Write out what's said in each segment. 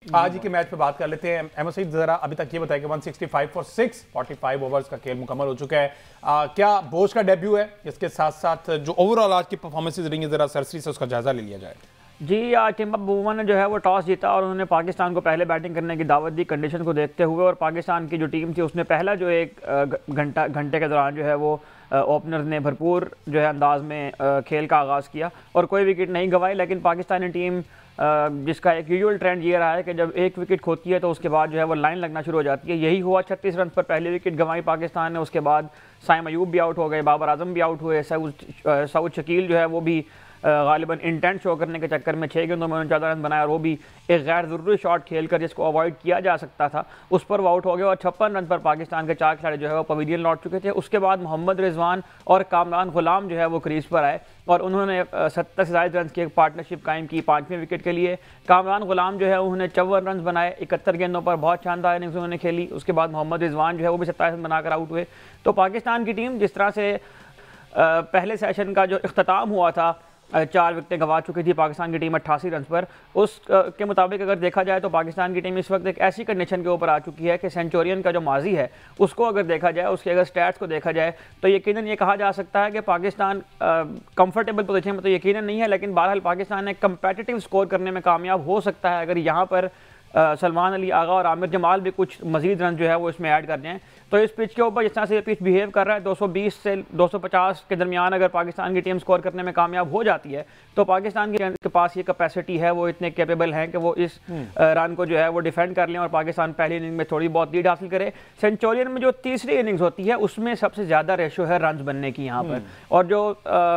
आज ही के मैच पे बात कर लेते हैं। अहमद सईद जरा अभी तक ये बताया कि 165 फॉर 6 45 ओवर्स का खेल मुकम्मल हो चुका है। क्या बोश का डेब्यू है? इसके साथ साथ जो ओवरऑल आज की परफॉर्मेंसेज रही है, जरा सरसरी से उसका जायजा ले लिया जाए। जी, आज टिम्बा बबूमा ने जो है वो टॉस जीता और उन्होंने पाकिस्तान को पहले बैटिंग करने की दावत दी कंडीशन को देखते हुए। और पाकिस्तान की जो टीम थी उसने पहला जो एक घंटे के दौरान जो है वो ओपनर ने भरपूर जो है अंदाज में खेल का आगाज़ किया और कोई विकेट नहीं गंवाई। लेकिन पाकिस्तानी टीम जिसका एक यूजुअल ट्रेंड ये रहा है कि जब एक विकेट खोती है तो उसके बाद जो है वो लाइन लगना शुरू हो जाती है। यही हुआ, 36 रन पर पहली विकेट गंवाई पाकिस्तान ने। उसके बाद साइम अयूब भी आउट हो गए, बाबर आजम भी आउट हुए, सऊद शकील जो है वो भी गालिबन इंटेंट शो करने के चक्कर में 6 गेंदों में 49 रन बनाया और वो भी एक गैर ज़रूरी शॉट खेलकर जिसको अवॉइड किया जा सकता था उस पर वो आउट हो गए। और 56 रन पर पाकिस्तान के 4 खिलाड़ी जो है वो पवेलियन लौट चुके थे। उसके बाद मोहम्मद रिजवान और कामरान गुलाम जो है वो क्रीज पर आए और उन्होंने 70 से ज़ायद रन की एक पार्टनरशिप कायम की 5वें विकेट के लिए। कामरान गुलाम जो है उन्होंने 54 रन बनाए, 71 गेंदों पर बहुत शानदार इनिंग्स उन्होंने खेली। उसके बाद मोहम्मद रिजवान जो है वो भी 27 रन बनाकर आउट हुए। तो पाकिस्तान की टीम जिस तरह से पहले सेशन का जो इख्तिताम हुआ था 4 विकेटें गंवा चुकी थी पाकिस्तान की टीम 88 रन पर, उस के मुताबिक अगर देखा जाए तो पाकिस्तान की टीम इस वक्त एक ऐसी कंडीशन के ऊपर आ चुकी है कि सेंचुरियन का जो माजी है उसको अगर देखा जाए, उसके अगर स्टैट्स को देखा जाए तो यकीनन ये कहा जा सकता है कि पाकिस्तान कंफर्टेबल पोजीशन में तो यकीनन नहीं है, लेकिन बहरहाल पाकिस्तान एक कंपेटिटिव स्कोर करने में कामयाब हो सकता है अगर यहाँ पर सलमान अली आगा और आमिर जमाल भी कुछ मजीद रन जो है वो इसमें ऐड कर जाएँ। तो इस पिच के ऊपर जिस तरह से ये पिच बिहेव कर रहा है 220 से 250 के दरमियान अगर पाकिस्तान की टीम स्कोर करने में कामयाब हो जाती है तो पाकिस्तान के पास ये कैपेसिटी है, वो इतने कैपेबल हैं कि वो इस रन को जो है वो डिफेंड कर लें और पाकिस्तान पहली इनिंग में थोड़ी बहुत लीड हासिल करे। सेंचुरियन में जो तीसरी इनिंग्स होती है उसमें सबसे ज़्यादा रेशो है रन बनने की यहाँ पर। और जो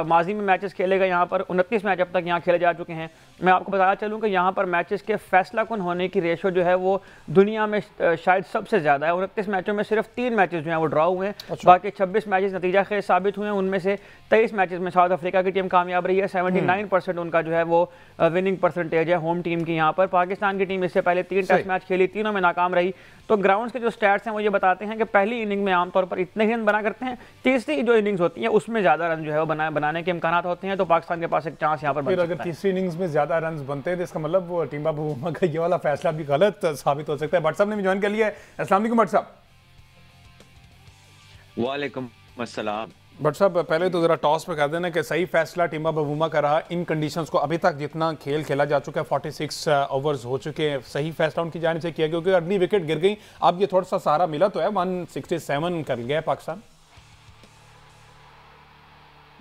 माजी में मैचेस खेले गए यहाँ पर 29 मैच अब तक यहाँ खेले जा चुके हैं। मैं आपको बताना चलूँ कि यहाँ पर मैचेस के फैसला कुन होने की रेशो जो है वो दुनिया में शायद सबसे ज़्यादा है। 29 मैचों में सिर्फ 3 मैचेस जो हैं वो ड्रॉ हुए हैं। अच्छा। बाकी 26 मैचेस नतीजा खेज साबित हुए हैं। उनमें से 23 मैचेस में साउथ अफ्रीका की टीम कामयाब रही है। 79% उनका जो है वो विनिंग परसेंटेज है होम टीम की। यहाँ पर पाकिस्तान की टीम इससे पहले 3 टेस्ट मैच खेली, तीनों में नाकाम रही। तो ग्राउंड्स के जो स्टैट्स हैं वो ये बताते हैं कि पहली इनिंग में आमतौर पर इतने ही रन बना करते हैं, तीसरी जो इनिंग्स होती है उसमें ज़्यादा रन जो है वो बनाने के इम्कान होते हैं। तो पाकिस्तान के पास एक चांस यहाँ पर बन सकता है। अगर तीसरी इनिंग्स में ज़्यादा रन बनते हैं तो इसका मतलब वो टिम्बा बबूमा का ये वाला फैसला भी गलत साबित हो सकता है। भट्ट साहब ने भी ज्वाइन कर लिया है। अस्सलाम वालेकुम भट्ट साहब। वालेकुम अस्सलाम। भट्ट साहब, पहले तो जरा टॉस पर कर देना कि सही फैसला टिम्बा बबूमा का रहा इन कंडीशंस को अभी तक जितना खेल खेला जा चुका है 46 ओवर्स हो चुके हैं, सही फैसला उनकी जानिब से किया क्योंकि अर्ली विकेट गिर गई। अब ये थोड़ा सा सहारा मिला तो है, 167 कर गया पाकिस्तान।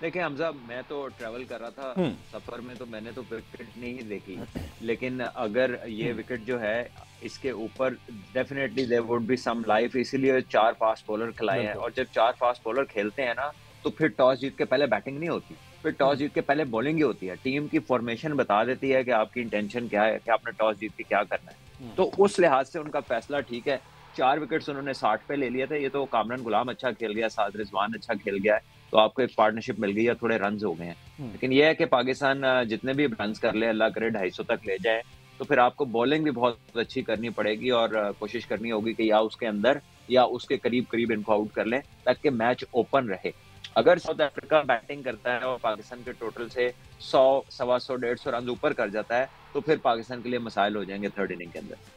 देखिए हमजा, मैं तो ट्रैवल कर रहा था सफर में तो मैंने तो विकेट नहीं देखी, लेकिन अगर ये विकेट जो है इसके ऊपर definitely there would be some life, इसीलिए 4 फास्ट बॉलर खिलाए हैं। और जब 4 फास्ट बॉलर खेलते हैं ना तो फिर टॉस जीत के पहले बैटिंग नहीं होती, फिर टॉस जीत के पहले बॉलिंग ही होती है। टीम की फॉर्मेशन बता देती है कि आपकी इंटेंशन क्या है, कि आपने टॉस जीत के क्या करना है। तो उस लिहाज से उनका फैसला ठीक है। 4 विकेट्स उन्होंने 60 पे ले लिए थे। ये तो कामरान गुलाम अच्छा खेल गया, साथ रिजवान अच्छा खेल गया है, तो आपको एक पार्टनरशिप मिल गई है, थोड़े रन हो गए हैं। लेकिन यह है कि पाकिस्तान जितने भी रन कर ले, अल्लाह करे 250 तक ले जाए, तो फिर आपको बॉलिंग भी बहुत अच्छी करनी पड़ेगी और कोशिश करनी होगी कि या उसके अंदर या उसके करीब करीब इनको आउट कर लें ताकि मैच ओपन रहे। अगर साउथ अफ्रीका बैटिंग करता है और पाकिस्तान के टोटल से 100, 125, 150 रन ऊपर कर जाता है तो फिर पाकिस्तान के लिए मसाइल हो जाएंगे थर्ड इनिंग के अंदर।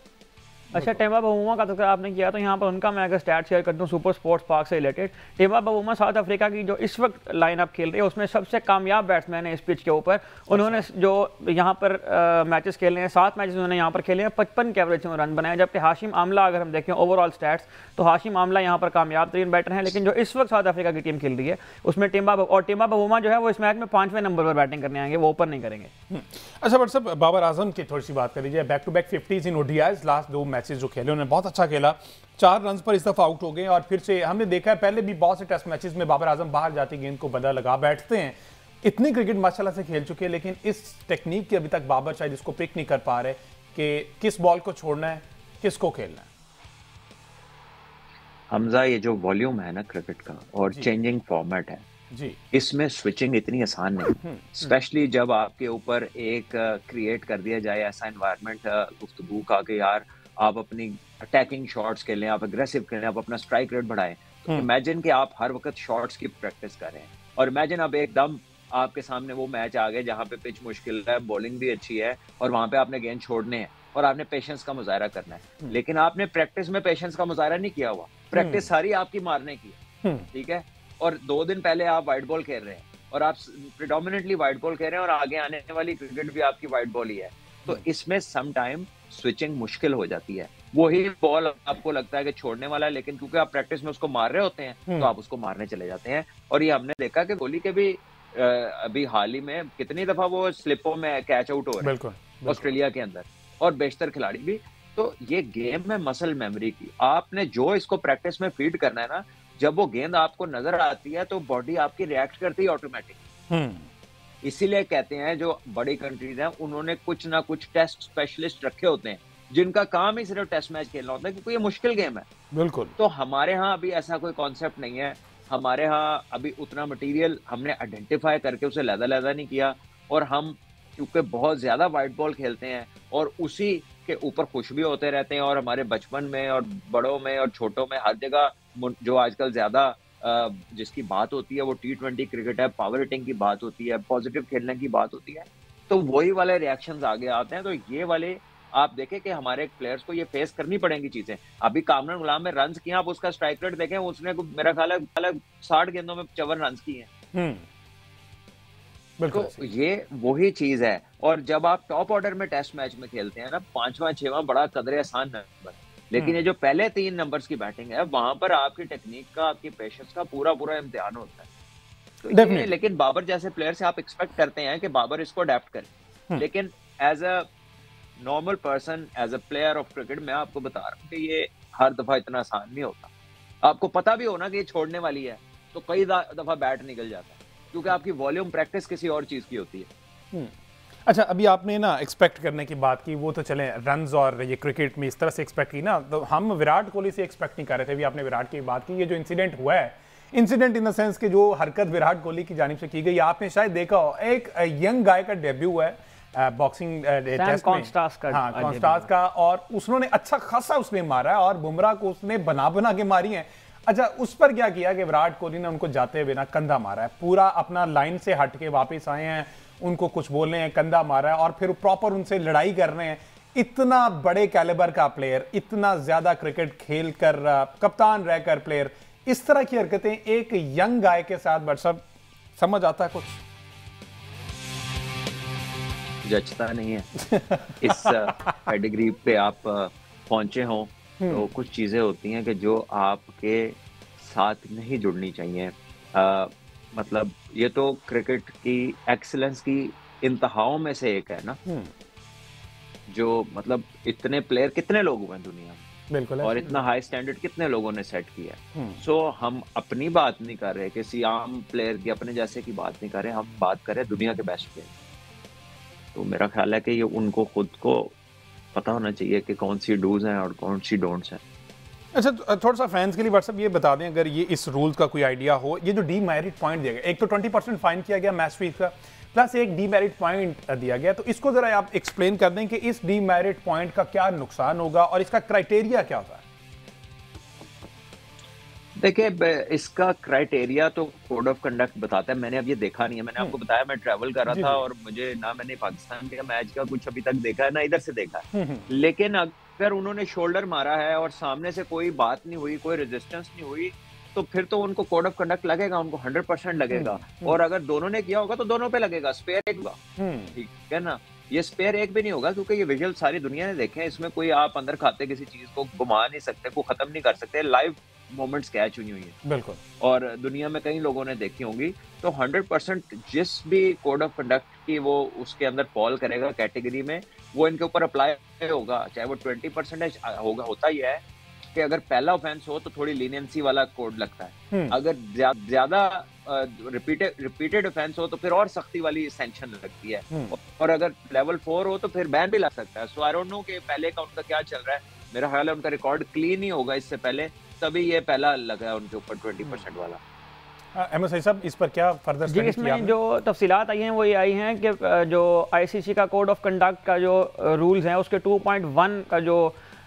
अच्छा, टिम्बा बबूमा का तो आपने किया तो यहाँ पर उनका मैं अगर स्टैट शेयर कर दूँ सुपर स्पोर्ट्स पार्क से रिलेटेड। टिम्बा बबूमा साउथ अफ्रीका की जो इस वक्त लाइनअप खेल रही है उसमें सबसे कामयाब बैट्समैन है इस पिच के ऊपर। उन्होंने जो यहाँ पर मैचेस खेले हैं, 7 मैचेस उन्होंने यहाँ पर खेले हैं, 55 के एवरेज में रन बनाए। जबकि हाशिम आमला अगर हम देखें ओवरऑल स्टैट्स तो हाशिम आमला यहाँ पर कामयाब तरीन बैटर हैं। लेकिन जो इस वक्त साउथ अफ्रीका की टीम खेल रही है उसमें टिम्बा बबूमा जो है वो इस मैच में 5वें नंबर पर बैटिंग करने आएंगे, वो ओपन नहीं करेंगे। अच्छा भट्ट साहब, बाबर आजम की थोड़ी सी बात कर लीजिए। Back to back 50s in ODIs, last 2 matches जो खेले उन्होंने बहुत अच्छा खेला, 4 रन पर इस दफा आउट हो गए और फिर से हमने देखा है पहले भी बहुत से टेस्ट मैचेस में बाबर आजम बाहर जाती गेंद को बदला लगा बैठते हैं। इतनी क्रिकेट माशाल्लाह से खेल चुके हैं लेकिन इस टेक्निक की अभी तक बाबर शायद इसको पिक नहीं कर पा रहे कि किस बॉल को छोड़ना है, किसको खेलना है। हमजा, ये जो वॉल्यूम है ना क्रिकेट का और चेंजिंग फॉर्मेट है जी, इसमें स्विचिंग इतनी आसान नहीं, स्पेशली जब आपके ऊपर एक क्रिएट कर दिया जाए ऐसा एनवायरनमेंट गुफ्तगू का कि यार आप अपनी अटैकिंग शॉट्स खेलें, आप एग्रेसिव खेलें, आप अपना स्ट्राइक रेट बढ़ाएं। तो इमेजिन कि आप हर वक्त शॉट्स की प्रैक्टिस कर रहे हैं और इमेजिन अब एकदम आपके सामने वो मैच आ गए जहाँ पे पिच मुश्किल है, बॉलिंग भी अच्छी है और वहां पे आपने गेंद छोड़ने हैं, और आपने पेशेंस का मुजाहरा करना है, लेकिन आपने प्रैक्टिस में पेशेंस का मुजाहरा नहीं किया हुआ, प्रैक्टिस सारी आपकी मारने की है, ठीक है, और 2 दिन पहले आप वाइट बॉल खेल रहे हैं और आप प्रिडोमिनेटली वाइट बॉल खेल रहे हैं और आगे आने वाली क्रिकेट भी आपकी वाइट बॉल ही है, तो इसमें सम टाइम स्विचिंग मुश्किल हो जाती है। वही बॉल आपको लगता है कि छोड़ने वाला है, लेकिन क्योंकि आप प्रैक्टिस में उसको मार रहे होते हैं तो आप उसको मारने चले जाते हैं। और ये हमने देखा कि कोहली के भी अभी हाल ही में कितनी दफा वो स्लिपों में कैच आउट हो रहे हैं ऑस्ट्रेलिया के अंदर, और बेशतर खिलाड़ी भी। तो ये गेम है मसल मेमोरी की, आपने जो इसको प्रैक्टिस में फीड करना है ना, जब वो गेंद आपको नजर आती है तो बॉडी आपकी रिएक्ट करती है ऑटोमेटिक। इसीलिए कहते हैं जो बड़ी कंट्रीज हैं उन्होंने कुछ ना कुछ टेस्ट स्पेशलिस्ट रखे होते हैं जिनका काम ही सिर्फ टेस्ट मैच खेलना होता है, क्योंकि ये मुश्किल गेम है। बिल्कुल। तो हमारे यहाँ अभी ऐसा कोई कॉन्सेप्ट नहीं है, हमारे यहाँ अभी उतना मटेरियल हमने आइडेंटिफाई करके उसे लहदा नहीं किया, और हम क्योंकि बहुत ज्यादा वाइट बॉल खेलते हैं और उसी के ऊपर खुश भी होते रहते हैं, और हमारे बचपन में और बड़ों में और छोटों में हर जगह जो आजकल ज्यादा जिसकी बात होती है वो T20 क्रिकेट है, पावर हिटिंग की बात होती है, पॉजिटिव खेलने की बात होती है, तो वही वाले रिएक्शंस आगे आते हैं। तो ये वाले आप देखें कि हमारे प्लेयर्स को ये फेस करनी पड़ेंगी चीजें। अभी कामरान गुलाम में रन्स किए, आप उसका स्ट्राइक रेट देखें, उसने मेरा ख्याल है 60 गेंदों में 54 रन्स किए हैं। तो ये वही चीज है। और जब आप टॉप ऑर्डर में टेस्ट मैच में खेलते हैं ना, 5वां 6वां बड़ा कदरे आसान नंबर, लेकिन ये जो पहले 3 नंबर्स की बैटिंग है वहां पर आपकी टेक्निक का, आपकी पेशेंस का पूरा इम्तिहान होता है। तो ये, लेकिन बाबर जैसे प्लेयर से आप एक्सपेक्ट करते हैं कि बाबर इसको अडेप्ट करे, लेकिन as a normal person, as a player of cricket, मैं आपको बता रहा हूँ कि ये हर दफा इतना आसान नहीं होता। आपको पता भी हो ना कि ये छोड़ने वाली है तो कई दफा बैट निकल जाता है, क्योंकि आपकी वॉल्यूम प्रैक्टिस किसी और चीज की होती है। अच्छा, अभी आपने ना एक्सपेक्ट करने की बात की, वो तो चले रन्स और ये क्रिकेट में इस तरह से एक्सपेक्ट की ना, तो हम विराट कोहली से एक्सपेक्ट नहीं कर रहे थे। अभी आपने विराट की बात की, ये जो इंसिडेंट हुआ है, इंसिडेंट इन द सेंस कि जो हरकत विराट कोहली की जानिब से की गई, आपने शायद देखा हो, एक यंग गाय का डेब्यू है बॉक्सिंग टेस्ट में, कॉन्स्टास का, और उसने अच्छा खासा उसने मारा है और बुमराह को उसने बना के मारी है। अच्छा, उस पर क्या किया कि विराट कोहली ने उनको जाते हुए ना कंधा मारा है, पूरा अपना लाइन से हट के वापस आए हैं, उनको कुछ बोलने हैं, कंधा मारा है और फिर प्रॉपर उनसे लड़ाई कर रहे हैं। इतना बड़े कैलिबर का प्लेयर, इतना ज्यादा क्रिकेट खेल कर, कप्तान रहकर प्लेयर, इस तरह की हरकतें एक यंग गाय के साथ, बट सब समझ आता है कुछ जचता नहीं है। इस पेडिग्री पे आप पहुंचे हो तो कुछ चीजें होती हैं कि जो आपके साथ नहीं जुड़नी चाहिए। मतलब ये तो क्रिकेट की एक्सीलेंस की इंतहाओं में से एक है ना, जो मतलब इतने प्लेयर कितने लोग हुए हैं दुनिया में, बिल्कुल, और इतना हाई स्टैंडर्ड कितने लोगों ने सेट किया है। सो हम अपनी बात नहीं कर रहे, किसी आम प्लेयर की, अपने जैसे की बात नहीं कर रहे, हम बात कर रहे दुनिया के बेस्ट प्लेयर। तो मेरा ख्याल है कि ये उनको खुद को पता होना चाहिए कि कौन सी डूज हैं और कौन सी डोंट्स हैं। अच्छा, थोड़ा सा फैंस के लिए व्हाट्सएप ये बता दें, अगर ये इस रूल का कोई आइडिया हो, ये जो डीमेरिट पॉइंट दिया गया, एक तो 20% फाइन किया गया मैच फीस का, प्लस एक डीमेरिट पॉइंट दिया गया, तो इसको जरा आप एक्सप्लेन कर दें कि इस डीमेरिट पॉइंट का क्या नुकसान होगा और इसका क्राइटेरिया क्या होता है। देखिए, इसका क्राइटेरिया तो कोड ऑफ कंडक्ट बताता है, मैंने अब ये देखा नहीं है। मैंने आपको बताया मैं ट्रैवल कर रहा था और मुझे ना मैंने पाकिस्तान के मैच का कुछ अभी तक देखा है ना इधर से देखा है, लेकिन अगर उन्होंने शोल्डर मारा है और सामने से कोई बात नहीं हुई, कोई रेजिस्टेंस नहीं हुई, तो फिर तो उनको कोड ऑफ कंडक्ट लगेगा, उनको 100% लगेगा। और अगर दोनों ने किया होगा तो दोनों पे लगेगा, स्पेयर एक होगा, ठीक है ना। ये स्पेयर एक भी नहीं होगा, क्योंकि ये विजुअल सारी दुनिया ने देखे हैं, इसमें कोई आप अंदर खाते किसी चीज को घुमा नहीं सकते, को खत्म नहीं कर सकते, लाइव मोमेंट्स कैच हुई है, बिल्कुल, और दुनिया में कई लोगों ने देखी होंगी। तो 100% जिस भी कोड ऑफ कंडक्ट की वो उसके अंदर फॉल करेगा कैटेगरी में, वो इनके ऊपर अप्लाई होगा, चाहे वो 20% होगा। होता ही है कि अगर पहला ऑफेंस हो तो थोड़ी लीनियंसी वाला कोड लगता है, अगर ज्यादा रिपीटेड ऑफेंस हो तो फिर और सख्ती वाली सैंक्शन लगती है, और अगर लेवल 4 हो तो फिर बैन भी लग सकता है। सो आई डोंट नो कि पहले का उनका क्या चल रहा है, मेरा ख्याल है उनका रिकॉर्ड क्लीन ही होगा इससे पहले, तभी ये पहला लगा है उनके ऊपर 20% वाला। अहमद सईद साहब, इस पर क्या फर्दर जी, इसमें जो तफसीलात आई हैं वो ये आई हैं कि जो आईसीसी का कोड ऑफ कंडक्ट का जो रूल्स हैं उसके 2.1 का जो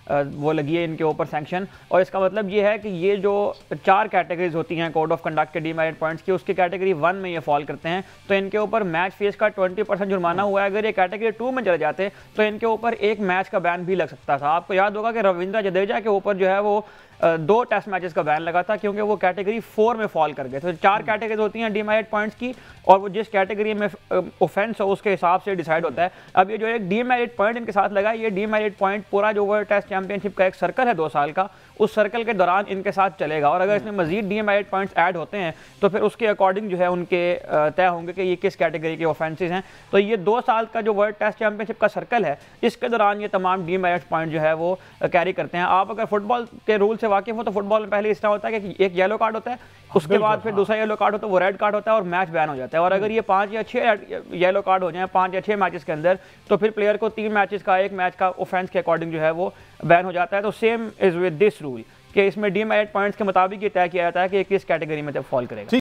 वो लगी है इनके ऊपर सैंक्शन। और इसका मतलब ये है कि ये जो 4 कैटेगरीज होती हैं कोड ऑफ कंडक्ट के डीमेरिट पॉइंट्स की, उसकी कैटेगरी 1 में ये फॉल करते हैं, तो इनके ऊपर मैच फीस का 20% जुर्माना हुआ है। अगर ये कैटेगरी 2 में चले जाते तो इनके ऊपर 1 मैच का बैन भी लग सकता था। आपको याद होगा कि रविंद्र जडेजा के ऊपर जो है वो 2 टेस्ट मैचेस का बैन लगा था क्योंकि वो कैटेगरी 4 में फॉल कर गए। तो 4 कैटेगरीज होती हैं डीमेरिट पॉइंट्स की, और वो जिस कैटेगरी में ऑफेंस हो उसके हिसाब से डिसाइड होता है। अब ये जो एक डीमेरिट पॉइंट इनके साथ लगा, ये डीमेरिट पॉइंट पूरा जो वर्ल्ड टेस्ट चैंपियनशिप का एक सर्कल है 2 साल का, उस सर्कल के दौरान इनके साथ चलेगा। और अगर इसमें मजीद डीमेरिट पॉइंट्स ऐड होते हैं तो फिर उसके अकॉर्डिंग जो है उनके तय होंगे कि ये किस कैटेगरी के ऑफेंसेस हैं। तो ये 2 साल का जो वर्ल्ड टेस्ट चैंपियनशिप का सर्कल है, इसके दौरान ये तमाम डीमेरिट पॉइंट जो है वो कैरी करते हैं। आप अगर फुटबॉल के रूल से वाकिफ हो तो फुटबॉल में पहले इस तरह होता है कि एक येलो कार्ड होता है, उसके बाद फिर दूसरा येलो कार्ड होता है, वो रेड कार्ड होता है और मैच बैन हो जाता है। और अगर ये 5 या 6 येलो कार्ड हो जाए 5 या 6 मैचेस के अंदर, तो फिर प्लेयर को 3 मैचेस का 1 मैच का ऑफेंस के अकॉर्डिंग जो है वो बैन हो जाता है। तो same is with this rule कि इसमें डीमेरिट पॉइंट्स के मुताबिक ये तय किया जाता है कि किस कैटेगरी में फॉल करेगा।